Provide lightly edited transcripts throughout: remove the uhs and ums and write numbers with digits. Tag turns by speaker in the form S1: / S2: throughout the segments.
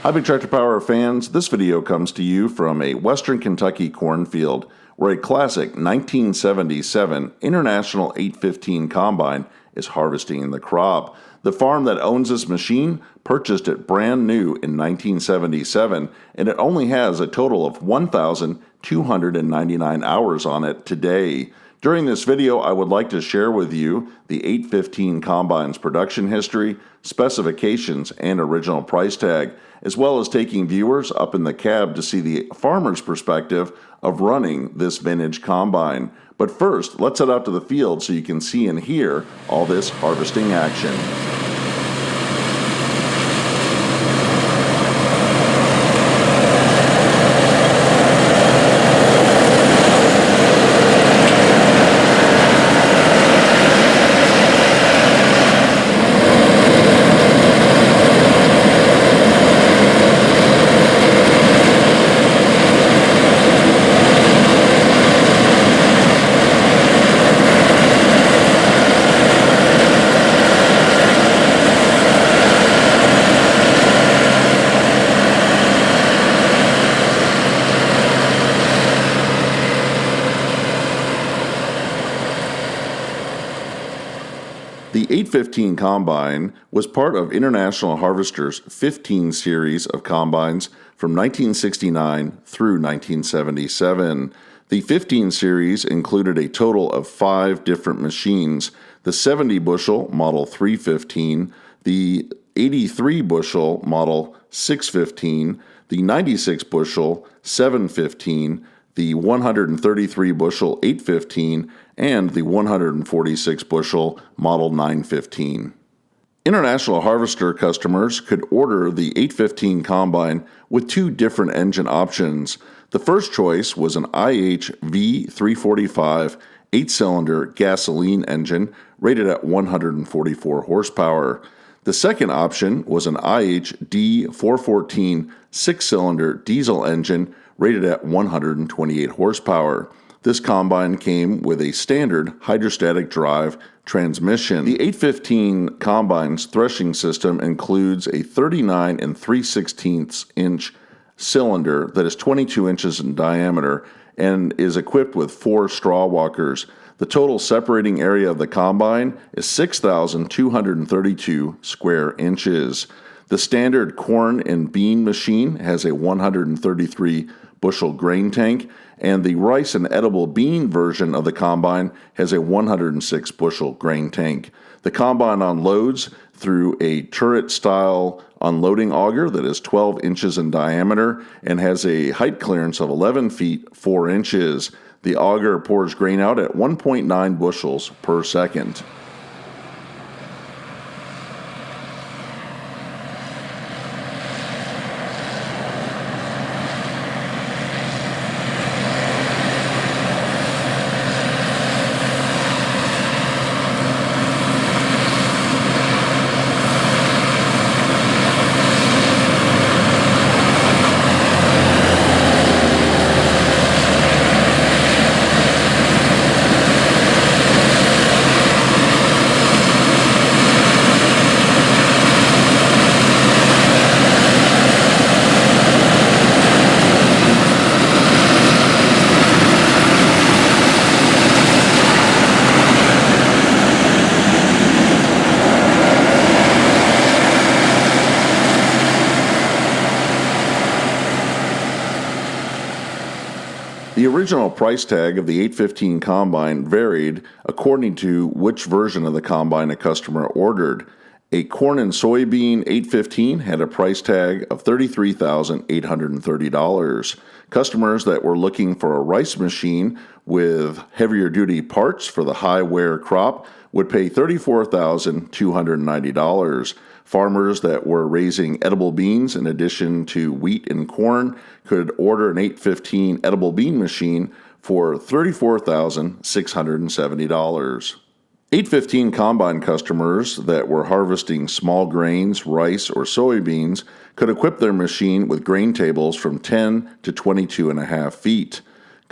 S1: Hi, Big Tractor Power fans. This video comes to you from a Western Kentucky cornfield where a classic 1977 International 815 combine is harvesting the crop. The farm that owns this machine purchased it brand new in 1977, and it only has a total of 1,299 hours on it today. During this video, I would like to share with you the 815 Combine's production history, specifications, and original price tag, as well as taking viewers up in the cab to see the farmer's perspective of running this vintage combine. But first, let's head out to the field so you can see and hear all this harvesting action. The 815 Combine was part of International Harvester's 15 series of combines from 1969 through 1977. The 15 series included a total of 5 different machines: the 70 bushel Model 315, the 83 bushel Model 615, the 96 bushel 715, the 133 bushel 815, and the 146 bushel Model 915. International Harvester customers could order the 815 Combine with 2 different engine options. The first choice was an IH V345 8-cylinder gasoline engine rated at 144 horsepower. The second option was an IH D414 6-cylinder diesel engine rated at 128 horsepower. This combine came with a standard hydrostatic drive transmission. The 815 Combine's threshing system includes a 39 3/16 inch cylinder that is 22 inches in diameter and is equipped with 4 straw walkers. The total separating area of the combine is 6,232 square inches. The standard corn and bean machine has a 133 bushel grain tank, and the rice and edible bean version of the combine has a 106 bushel grain tank. The combine unloads through a turret-style unloading auger that is 12 inches in diameter and has a height clearance of 11 feet 4 inches. The auger pours grain out at 1.9 bushels per second. The original price tag of the 815 Combine varied according to which version of the combine a customer ordered. A corn and soybean 815 had a price tag of $33,830. Customers that were looking for a rice machine with heavier duty parts for the high wear crop would pay $34,290. Farmers that were raising edible beans in addition to wheat and corn could order an 815 edible bean machine for $34,670. 815 Combine customers that were harvesting small grains, rice, or soybeans could equip their machine with grain tables from 10 to 22.5 feet.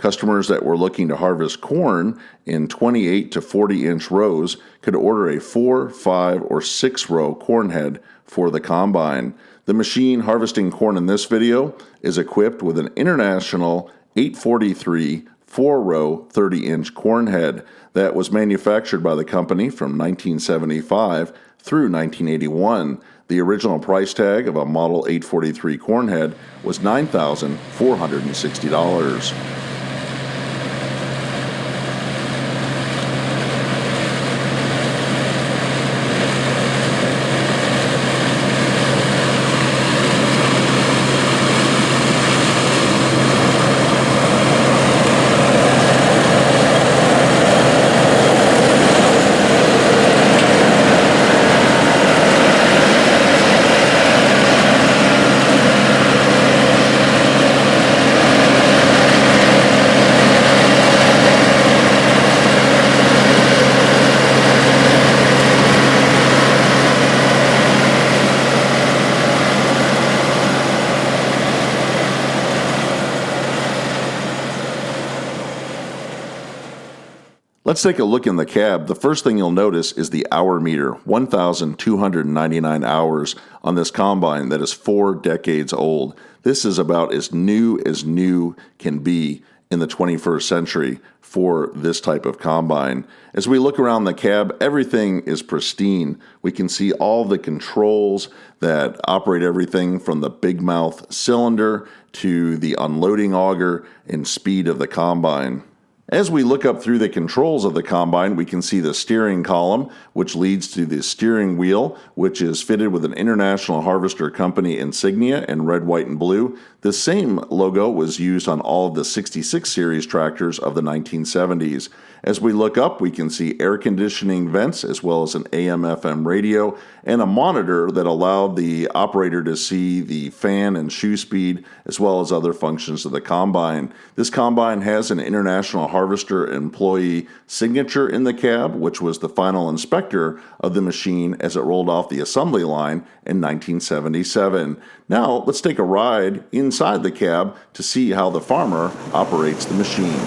S1: Customers that were looking to harvest corn in 28 to 40-inch rows could order a 4, 5, or 6-row corn head for the combine. The machine harvesting corn in this video is equipped with an International 843 4-row 30-inch corn head that was manufactured by the company from 1975 through 1981. The original price tag of a Model 843 corn head was $9,460. Let's take a look in the cab. The first thing you'll notice is the hour meter, 1,299 hours on this combine that is 4 decades old. This is about as new can be in the 21st century for this type of combine. As we look around the cab, everything is pristine. We can see all the controls that operate everything from the big mouth cylinder to the unloading auger and speed of the combine. As we look up through the controls of the combine, we can see the steering column, which leads to the steering wheel, which is fitted with an International Harvester Company insignia in red, white, and blue. The same logo was used on all of the 66 series tractors of the 1970s. As we look up, we can see air conditioning vents as well as an AM/FM radio and a monitor that allowed the operator to see the fan and shoe speed as well as other functions of the combine. This combine has an International Harvester employee signature in the cab, which was the final inspector of the machine as it rolled off the assembly line in 1977. Now, let's take a ride inside the cab to see how the farmer operates the machine.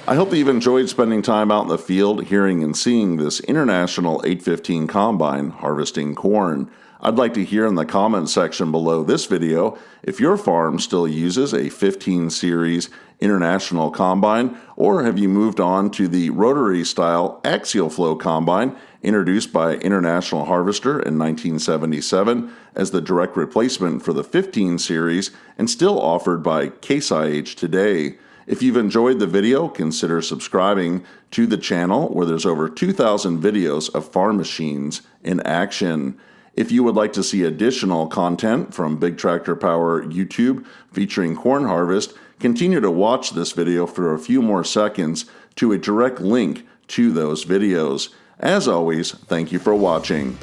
S1: I hope that you've enjoyed spending time out in the field hearing and seeing this International 815 Combine harvesting corn. I'd like to hear in the comment section below this video if your farm still uses a 15 series International Combine, or have you moved on to the rotary style axial flow combine introduced by International Harvester in 1977 as the direct replacement for the 15 series and still offered by Case IH today. If you've enjoyed the video, consider subscribing to the channel where there's over 2,000 videos of farm machines in action. If you would like to see additional content from Big Tractor Power YouTube featuring corn harvest, continue to watch this video for a few more seconds to a direct link to those videos. As always, thank you for watching.